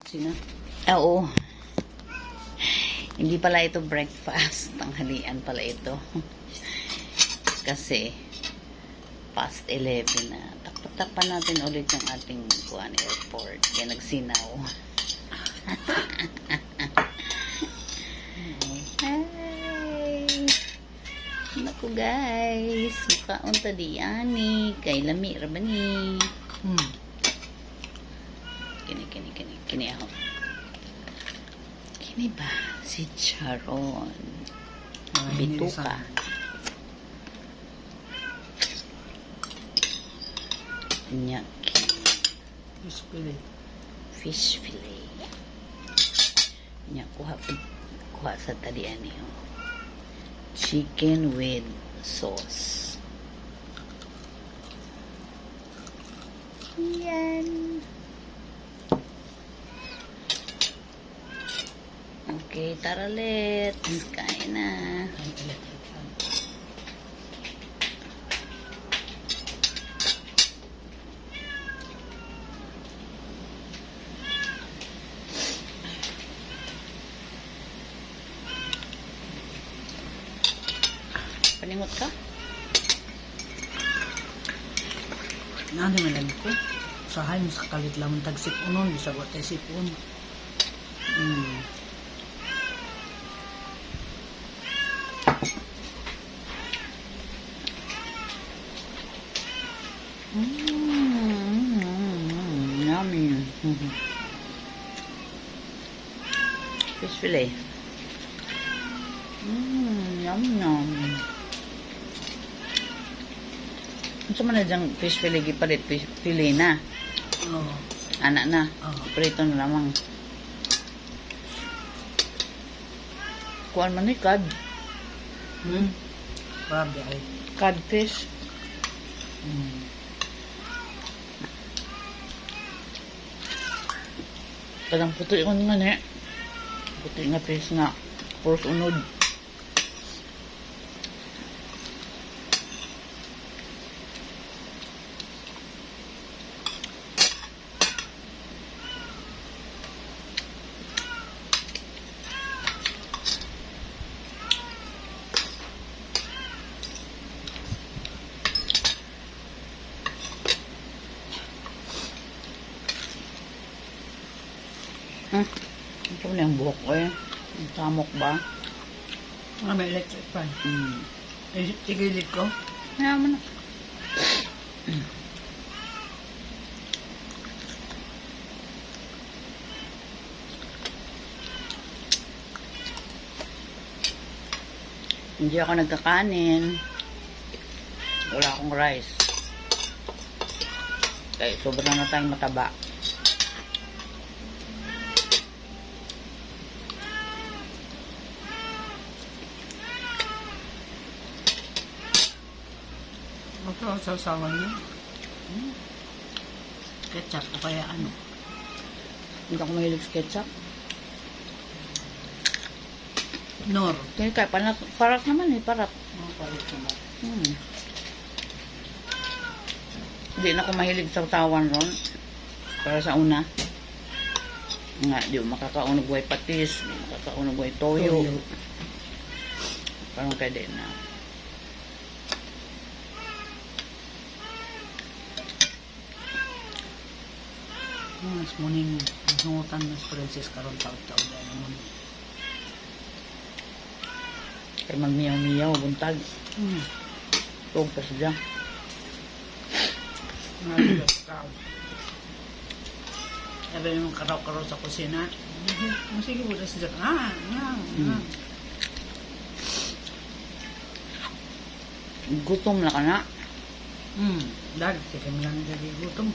Sino? Oo. Hindi pala ito breakfast. Tanghalian pala ito. Kasi, past 11 na. Takpan natin ulit yung ating airport. Kaya nagsinaw. Hi! Naku guys. Mukhaunta diani. Kay lami rabani. Kini ako. Kini ba? Si Charon. Bituka. Nyaki. Fish fillet. Fish fillet. Nya, kuha sa tadi ani. Oh. Chicken with sauce. Yan. Okay, tara ulit. Kain na. Paningot ka? Nani man lang ko. Usahay mo sa kalit lamang tagsip unon. Bisa ko tayo sipon. Yummy. Fish fillet. Yum yum. Ano man na diyang fish fillet gipalit? Fish fillet na. Oo. Anak na. Oo. Prito na lamang. Kuhaan man ni cod. Grabe ay. Codfish. Kadang puti ko nga ni. Puti nga fish nga. Puros unod. Ito na yung buhok ko eh. Ang samok ba? May electric fan. Tigilid ko. Kaya mo na. Hindi ako nagkakanin. Wala akong rice. Kaya sobrang na tayong mataba. Ito ang sausawan niya. Ketchup o kaya ano. Hindi ako mahilig sa ketchup. Nor. Kaya parak naman eh, parak. Palit naman. Hindi na ako mahilig sa tawan ron. Para sa una. Nga, di makakaunog way patis, di makakaunog way toyo. Parang pwede na. Mas muning nangungutan mas princess karon taon-taon dahil naman. Kaya magmiyaw-miyaw, buntag. Tug pa siya. Nabigas ka. Sabi yung karaw-karaw sa kusina. Sige po na siya. Gutom na ka na. Dahil, tika mo lang dali gutom.